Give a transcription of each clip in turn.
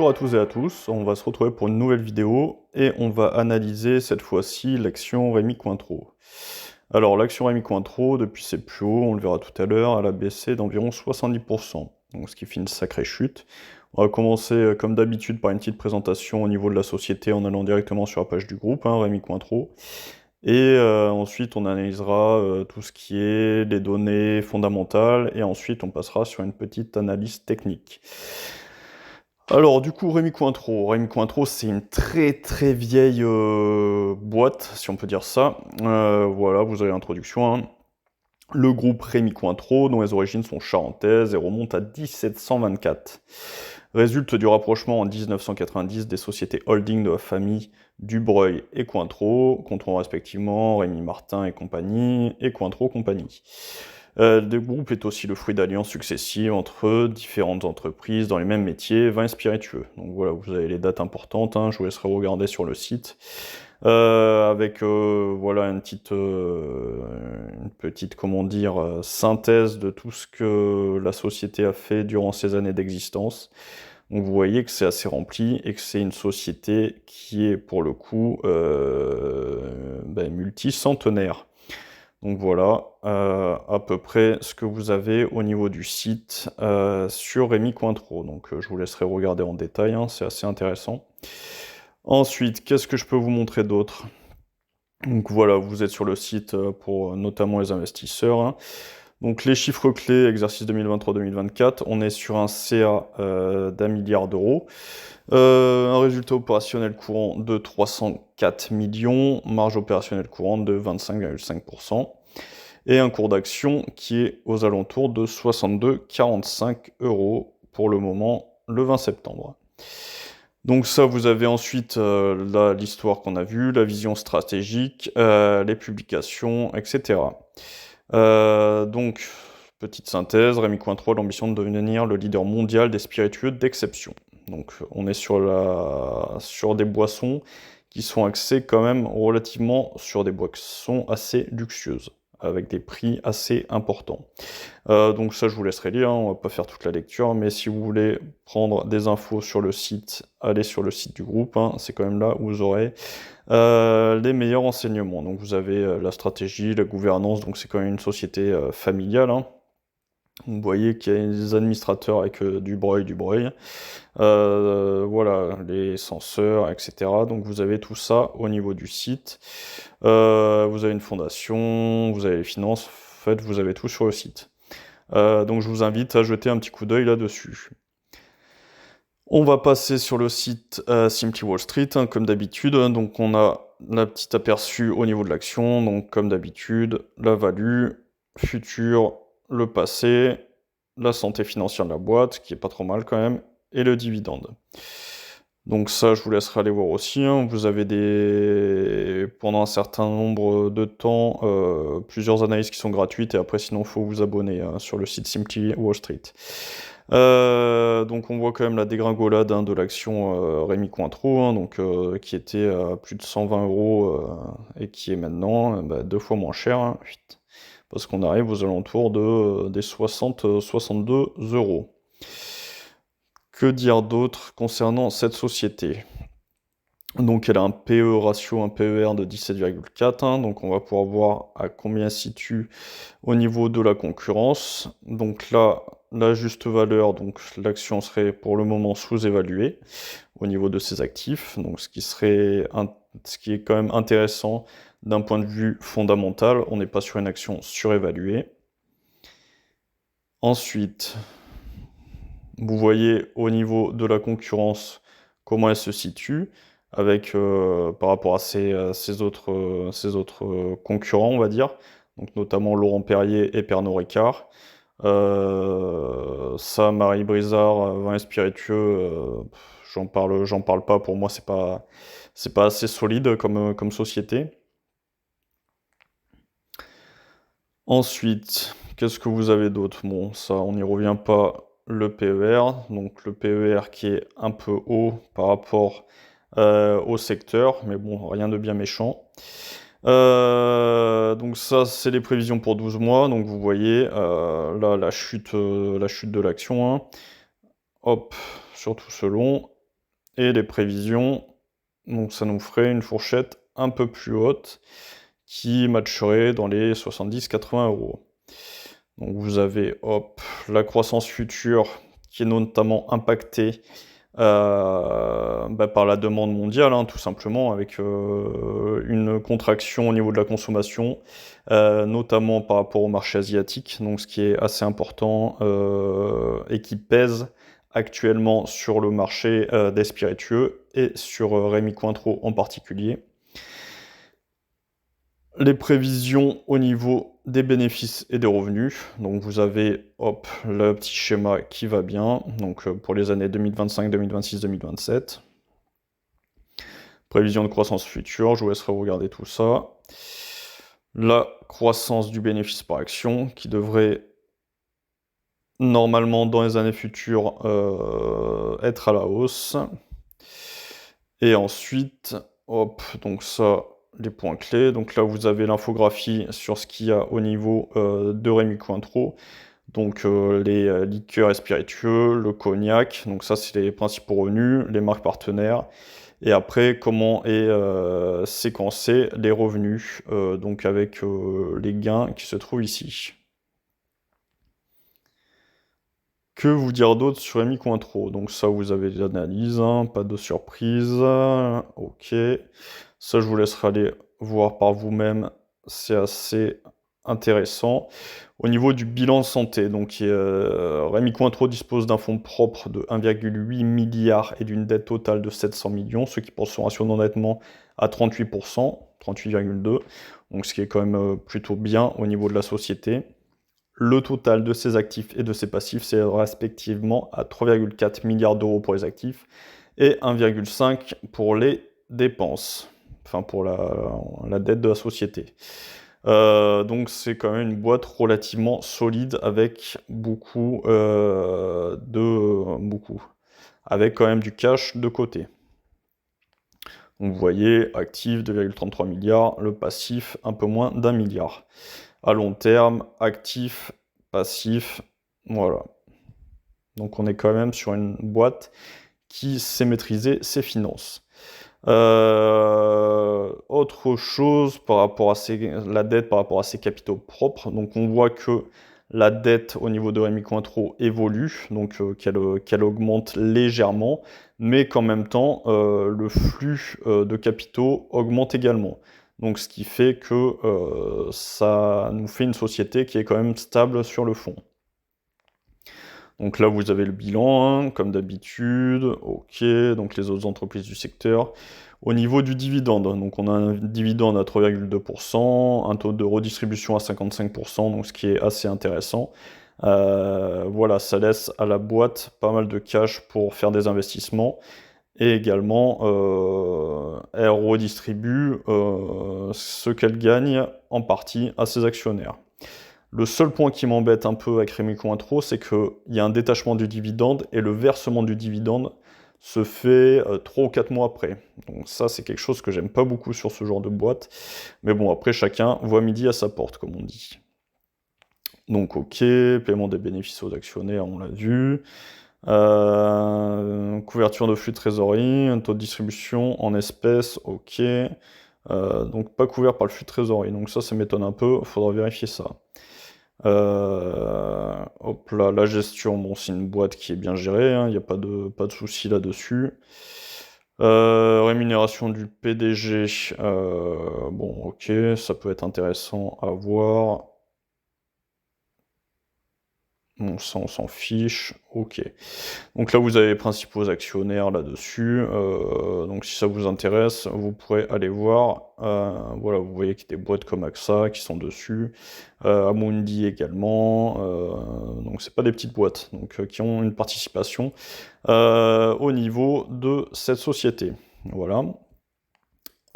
Bonjour à tous et à tous, on va se retrouver pour une nouvelle vidéo et on va analyser cette fois-ci l'action Rémi Cointreau. Alors l'action Rémi Cointreau, depuis ses plus hauts, on le verra tout à l'heure, elle a baissé d'environ 70%, donc ce qui fait une sacrée chute. On va commencer comme d'habitude par une petite présentation au niveau de la société en allant directement sur la page du groupe, Rémi Cointreau. Et ensuite on analysera tout ce qui est les données fondamentales et ensuite on passera sur une petite analyse technique. Alors du coup Rémi Cointreau c'est une très vieille boîte, si on peut dire ça. Voilà, vous avez l'introduction. Le groupe Rémi Cointreau, dont les origines sont charentaises et remontent à 1724, résulte du rapprochement en 1990 des sociétés holding de la famille Dubreuil et Cointreau, contrôlant respectivement Rémi Martin et compagnie et Cointreau compagnie. Le groupe est aussi le fruit d'alliances successives entre différentes entreprises dans les mêmes métiers, vins et spiritueux. Donc voilà, vous avez les dates importantes, je vous laisserai regarder sur le site. Avec voilà une petite comment dire synthèse de tout ce que la société a fait durant ces années d'existence. Donc vous voyez que c'est assez rempli et que c'est une société qui est pour le coup multicentenaire. Donc voilà à peu près ce que vous avez au niveau du site sur Rémi Cointreau. Donc je vous laisserai regarder en détail, c'est assez intéressant. Ensuite, qu'est-ce que je peux vous montrer d'autre? Donc voilà, vous êtes sur le site pour notamment les investisseurs. Donc les chiffres clés, exercice 2023-2024, on est sur un CA d'1 milliard d'euros, un résultat opérationnel courant de 304 millions, marge opérationnelle courante de 25,5%, et un cours d'action qui est aux alentours de 62,45 € pour le moment, le 20 septembre. Donc ça, vous avez ensuite l'histoire qu'on a vue, la vision stratégique, les publications, etc. Donc, petite synthèse, Rémi Cointreau a l'ambition de devenir le leader mondial des spiritueux d'exception. Donc on est sur des boissons qui sont axées quand même relativement sur des boissons assez luxueuses, avec des prix assez importants. Donc ça je vous laisserai lire, on va pas faire toute la lecture, mais si vous voulez prendre des infos sur le site, allez sur le site du groupe, c'est quand même là où vous aurez les meilleurs renseignements. Donc vous avez la stratégie, la gouvernance, donc c'est quand même une société familiale. Vous voyez qu'il y a des administrateurs avec Dubreuil. Voilà, les censeurs, etc. Donc vous avez tout ça au niveau du site. Vous avez une fondation, vous avez les finances, en fait vous avez tout sur le site. Donc je vous invite à jeter un petit coup d'œil là-dessus. On va passer sur le site Simply Wall Street, comme d'habitude. Donc on a la petite aperçu au niveau de l'action, donc comme d'habitude, la value, futur, le passé, la santé financière de la boîte, qui est pas trop mal quand même, et le dividende. Donc ça, je vous laisserai aller voir aussi. Vous avez pendant un certain nombre de temps, plusieurs analyses qui sont gratuites, et après sinon, il faut vous abonner sur le site Simply Wall Street. Donc on voit quand même la dégringolade de l'action Rémi Cointreau, qui était à plus de 120 € et qui est maintenant 2 fois moins cher, parce qu'on arrive aux alentours des 60-62 €. Que dire d'autre concernant cette société? Donc elle a un PE ratio, un PER de 17,4, donc on va pouvoir voir à combien elle se situe au niveau de la concurrence. Donc là, la juste valeur, donc l'action serait pour le moment sous-évaluée au niveau de ses actifs, donc ce qui est quand même intéressant d'un point de vue fondamental, on n'est pas sur une action surévaluée. Ensuite, vous voyez au niveau de la concurrence comment elle se situe, avec par rapport à ses autres concurrents, on va dire, donc notamment Laurent Perrier et Pernod Ricard. Ça, Marie Brizard, vin et spiritueux, j'en parle pas, pour moi c'est pas assez solide comme société. Ensuite, qu'est-ce que vous avez d'autre? Bon, ça, on n'y revient pas, le PER, donc le PER qui est un peu haut par rapport au secteur, mais bon, rien de bien méchant. Donc ça, c'est les prévisions pour 12 mois, donc vous voyez, là, la chute de l'action, hop, sur tout ce long, Et les prévisions, donc ça nous ferait une fourchette un peu plus haute qui matcherait dans les 70-80 euros. Donc vous avez, hop, la croissance future qui est notamment impactée par la demande mondiale, hein, tout simplement, avec une contraction au niveau de la consommation, notamment par rapport au marché asiatique, donc ce qui est assez important et qui pèse actuellement sur le marché des spiritueux et sur Rémy Cointreau en particulier. Les prévisions au niveau des bénéfices et des revenus. Donc vous avez, hop, le petit schéma qui va bien, donc pour les années 2025, 2026, 2027. Prévision de croissance future, je vous laisserai regarder tout ça. La croissance du bénéfice par action qui devrait normalement dans les années futures être à la hausse. Et ensuite, hop, donc ça, les points clés. Donc là, vous avez l'infographie sur ce qu'il y a au niveau de Rémy Cointreau. Donc les liqueurs et spiritueux, le cognac, donc ça c'est les principaux revenus, les marques partenaires. Et après, comment est séquencé les revenus, donc avec les gains qui se trouvent ici. Que vous dire d'autre sur Rémy Cointreau? Donc ça, vous avez l'analyse, hein, pas de surprise. Ok. Ça, je vous laisserai aller voir par vous-même. C'est assez intéressant. Au niveau du bilan santé, donc Rémy Cointreau dispose d'un fonds propre de 1,8 milliard et d'une dette totale de 700 millions, ce qui porte son ratio d'endettement à 38%, 38,2%, donc ce qui est quand même plutôt bien au niveau de la société. Le total de ses actifs et de ses passifs, c'est respectivement à 3,4 milliards d'euros pour les actifs et 1,5 pour les dépenses, enfin pour la dette de la société. Donc c'est quand même une boîte relativement solide avec avec quand même du cash de côté. Donc vous voyez, actif 2,33 milliards, le passif un peu moins d'1 milliard. À long terme, actif, passif, voilà. Donc on est quand même sur une boîte qui sait maîtriser ses finances. Autre chose par rapport à la dette par rapport à ses capitaux propres, donc on voit que la dette au niveau de Rémy Cointreau évolue, donc qu'elle augmente légèrement, mais qu'en même temps le flux de capitaux augmente également. Donc ce qui fait que ça nous fait une société qui est quand même stable sur le fond. Donc là, vous avez le bilan, hein, comme d'habitude. Ok, donc les autres entreprises du secteur. Au niveau du dividende, donc on a un dividende à 3,2%, un taux de redistribution à 55%, donc ce qui est assez intéressant. Voilà, ça laisse à la boîte pas mal de cash pour faire des investissements. Et également, elle redistribue ce qu'elle gagne en partie à ses actionnaires. Le seul point qui m'embête un peu avec Rémy Cointreau, c'est qu'il y a un détachement du dividende et le versement du dividende se fait 3 ou 4 mois après. Donc ça, c'est quelque chose que j'aime pas beaucoup sur ce genre de boîte. Mais bon, après, chacun voit midi à sa porte, comme on dit. Donc ok, paiement des bénéfices aux actionnaires, on l'a vu. Couverture de flux de trésorerie, un taux de distribution en espèces, ok. Donc pas couvert par le flux de trésorerie, donc ça m'étonne un peu, il faudra vérifier ça. Hop là, la gestion, bon, c'est une boîte qui est bien gérée, hein, il n'y a pas de souci là-dessus. Rémunération du PDG, bon, ok, ça peut être intéressant à voir. Bon, ça, on s'en fiche, ok. Donc là, vous avez les principaux actionnaires là-dessus. Donc si ça vous intéresse, vous pourrez aller voir. Voilà, vous voyez qu'il y a des boîtes comme AXA qui sont dessus. Amundi également. Donc c'est pas des petites boîtes, donc qui ont une participation au niveau de cette société. Voilà.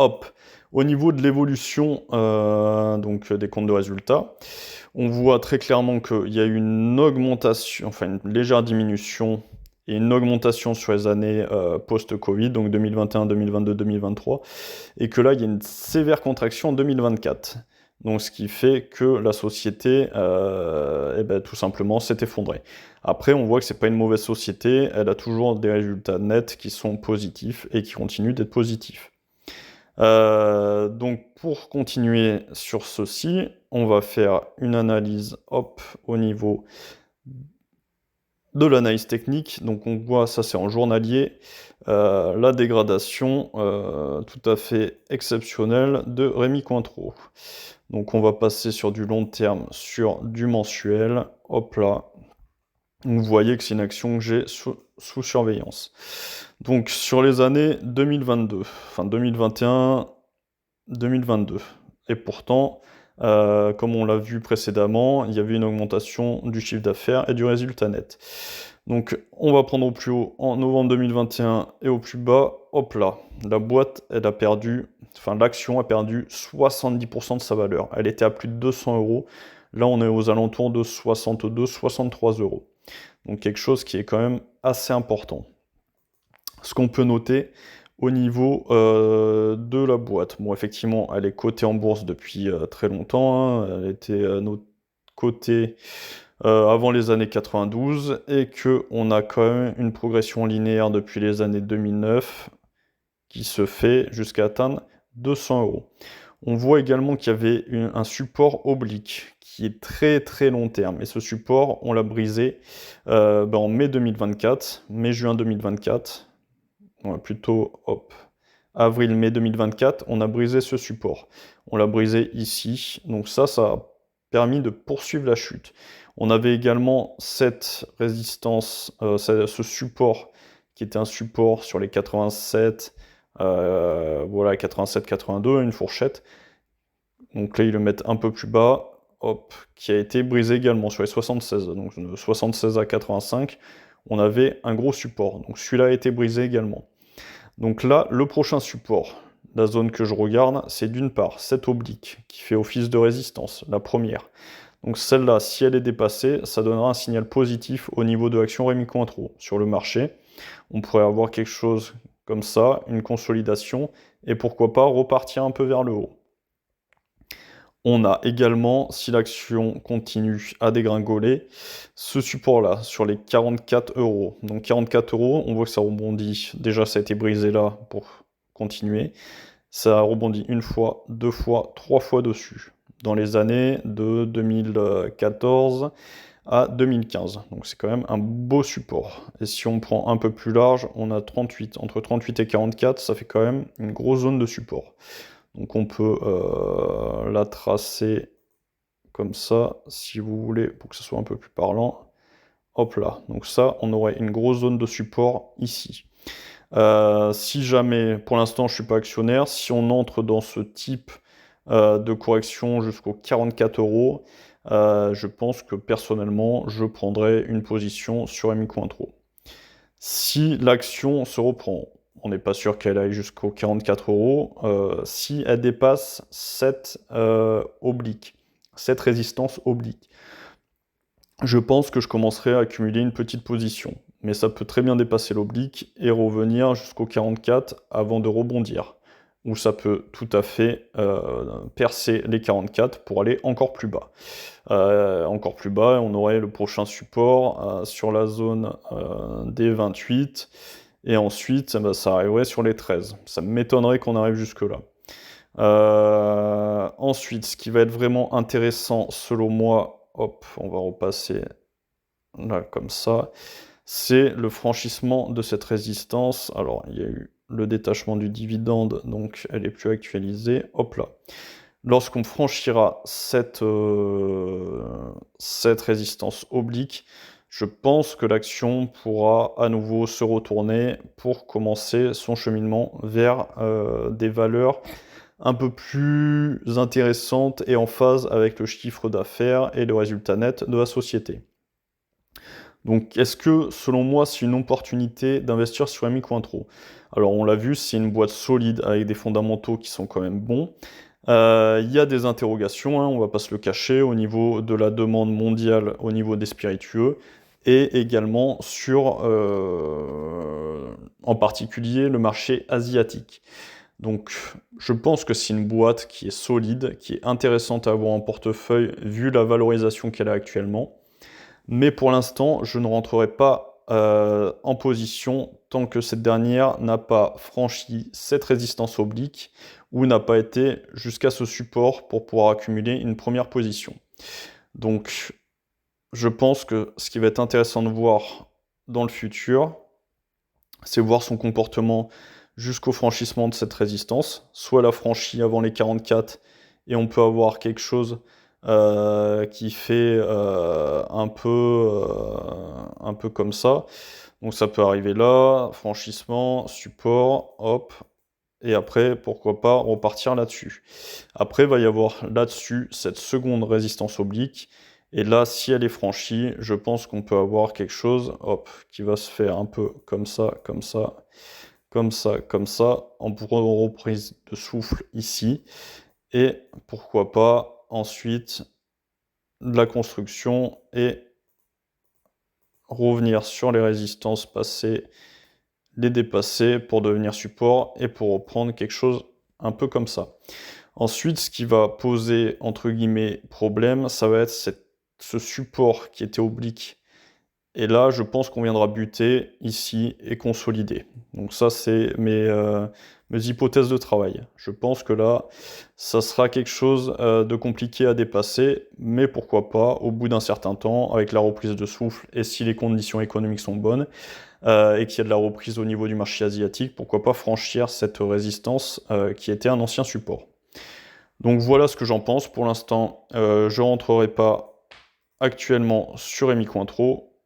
Hop. Au niveau de l'évolution donc des comptes de résultats, on voit très clairement qu'il y a une augmentation, enfin une légère diminution et une augmentation sur les années post-Covid, donc 2021, 2022, 2023, et que là, il y a une sévère contraction en 2024. Donc ce qui fait que la société, tout simplement, s'est effondrée. Après, on voit que c'est pas une mauvaise société, elle a toujours des résultats nets qui sont positifs et qui continuent d'être positifs. Donc pour continuer sur ceci, on va faire une analyse, hop, au niveau de l'analyse technique. Donc on voit, ça c'est en journalier, la dégradation tout à fait exceptionnelle de Rémi Cointreau. Donc on va passer sur du long terme, sur du mensuel, hop là. Vous voyez que c'est une action que j'ai sous surveillance. Donc sur les années 2022, enfin 2021, 2022. Et pourtant, comme on l'a vu précédemment, il y avait une augmentation du chiffre d'affaires et du résultat net. Donc on va prendre au plus haut en novembre 2021 et au plus bas, hop là, la boîte, elle a perdu, enfin l'action a perdu 70% de sa valeur. Elle était à plus de 200 euros. Là, on est aux alentours de 62-63 euros. Donc quelque chose qui est quand même assez important. Ce qu'on peut noter au niveau de la boîte. Bon, effectivement, elle est cotée en bourse depuis très longtemps, hein. Elle était cotée avant les années 92 et qu'on a quand même une progression linéaire depuis les années 2009 qui se fait jusqu'à atteindre 200 euros. On voit également qu'il y avait un support oblique qui est très très long terme. Et ce support, on l'a brisé en mai 2024, mai-juin 2024. Ouais, plutôt, hop, avril-mai 2024, on a brisé ce support. On l'a brisé ici. Donc ça a permis de poursuivre la chute. On avait également cette résistance, ce support qui était un support sur les 87, voilà, 87-82, une fourchette. Donc là, ils le mettent un peu plus bas, hop, qui a été brisé également sur les 76. Donc de 76 à 85, on avait un gros support. Donc celui-là a été brisé également. Donc là, le prochain support, la zone que je regarde, c'est d'une part cette oblique qui fait office de résistance, la première. Donc celle-là, si elle est dépassée, ça donnera un signal positif au niveau de l'action Rémi Cointreau sur le marché. On pourrait avoir quelque chose comme ça, une consolidation, et pourquoi pas repartir un peu vers le haut. On a également, si l'action continue à dégringoler, ce support-là, sur les 44 euros. Donc 44 euros, on voit que ça rebondit. Déjà, ça a été brisé là pour continuer. Ça a rebondi une fois, deux fois, trois fois dessus, dans les années de 2014 à 2015. Donc c'est quand même un beau support. Et si on prend un peu plus large, on a 38. Entre 38 et 44, ça fait quand même une grosse zone de support. Donc on peut la tracer comme ça, si vous voulez, pour que ce soit un peu plus parlant. Hop là, donc ça, on aurait une grosse zone de support ici. Si jamais, pour l'instant je ne suis pas actionnaire, si on entre dans ce type de correction jusqu'aux 44 euros, je pense que personnellement, je prendrais une position sur Rémi Cointreau. Si l'action se reprend, on n'est pas sûr qu'elle aille jusqu'aux 44 euros. Si elle dépasse cette oblique, cette résistance oblique, je pense que je commencerai à accumuler une petite position. Mais ça peut très bien dépasser l'oblique et revenir jusqu'aux 44 avant de rebondir. Ou ça peut tout à fait percer les 44 pour aller encore plus bas. Encore plus bas, on aurait le prochain support sur la zone des 28. Et ensuite, ça arriverait sur les 13. Ça m'étonnerait qu'on arrive jusque-là. Ensuite, ce qui va être vraiment intéressant, selon moi, hop, on va repasser là, comme ça, c'est le franchissement de cette résistance. Alors, il y a eu le détachement du dividende, donc elle est plus actualisée. Hop là. Lorsqu'on franchira cette résistance oblique, je pense que l'action pourra à nouveau se retourner pour commencer son cheminement vers des valeurs un peu plus intéressantes et en phase avec le chiffre d'affaires et le résultat net de la société. Donc, est-ce que, selon moi, c'est une opportunité d'investir sur Rémi Cointreau? Alors, on l'a vu, c'est une boîte solide avec des fondamentaux qui sont quand même bons. Il y a des interrogations, hein, on ne va pas se le cacher, au niveau de la demande mondiale, au niveau des spiritueux, et également sur, en particulier, le marché asiatique. Donc je pense que c'est une boîte qui est solide, qui est intéressante à avoir en portefeuille vu la valorisation qu'elle a actuellement. Mais pour l'instant, je ne rentrerai pas en position tant que cette dernière n'a pas franchi cette résistance oblique ou n'a pas été jusqu'à ce support pour pouvoir accumuler une première position. Donc je pense que ce qui va être intéressant de voir dans le futur, c'est voir son comportement jusqu'au franchissement de cette résistance. Soit la franchit avant les 44 et on peut avoir quelque chose qui fait un peu comme ça. Donc ça peut arriver là, franchissement, support, hop, et après, pourquoi pas repartir là-dessus. Après, il va y avoir là-dessus cette seconde résistance oblique. Et là, si elle est franchie, je pense qu'on peut avoir quelque chose, hop, qui va se faire un peu comme ça, comme ça, comme ça, comme ça, en reprise de souffle ici. Et pourquoi pas ensuite de la construction et revenir sur les résistances passées, les dépasser pour devenir support et pour reprendre quelque chose un peu comme ça. Ensuite, ce qui va poser, entre guillemets, problème, ça va être ce support qui était oblique. Et là, je pense qu'on viendra buter ici et consolider. Donc ça, c'est mes hypothèses de travail. Je pense que là, ça sera quelque chose de compliqué à dépasser, mais pourquoi pas, au bout d'un certain temps, avec la reprise de souffle, et si les conditions économiques sont bonnes, et qu'il y a de la reprise au niveau du marché asiatique, pourquoi pas franchir cette résistance qui était un ancien support. Donc voilà ce que j'en pense. Pour l'instant, je ne rentrerai pas actuellement sur Rémi Cointreau,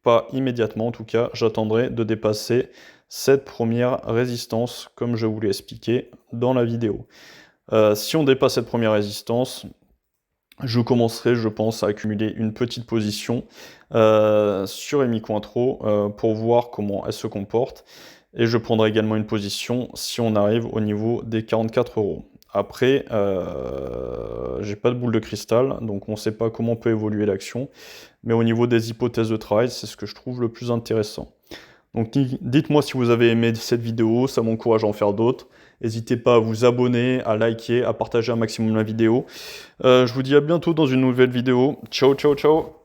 pas immédiatement en tout cas, j'attendrai de dépasser cette première résistance comme je vous l'ai expliqué dans la vidéo. Si on dépasse cette première résistance, je commencerai, je pense, à accumuler une petite position sur Rémi Cointreau pour voir comment elle se comporte. Et je prendrai également une position si on arrive au niveau des 44 €. Après, j'ai pas de boule de cristal, donc on ne sait pas comment peut évoluer l'action. Mais au niveau des hypothèses de travail, c'est ce que je trouve le plus intéressant. Donc dites-moi si vous avez aimé cette vidéo, ça m'encourage à en faire d'autres. N'hésitez pas à vous abonner, à liker, à partager un maximum la vidéo. Je vous dis à bientôt dans une nouvelle vidéo. Ciao, ciao, ciao!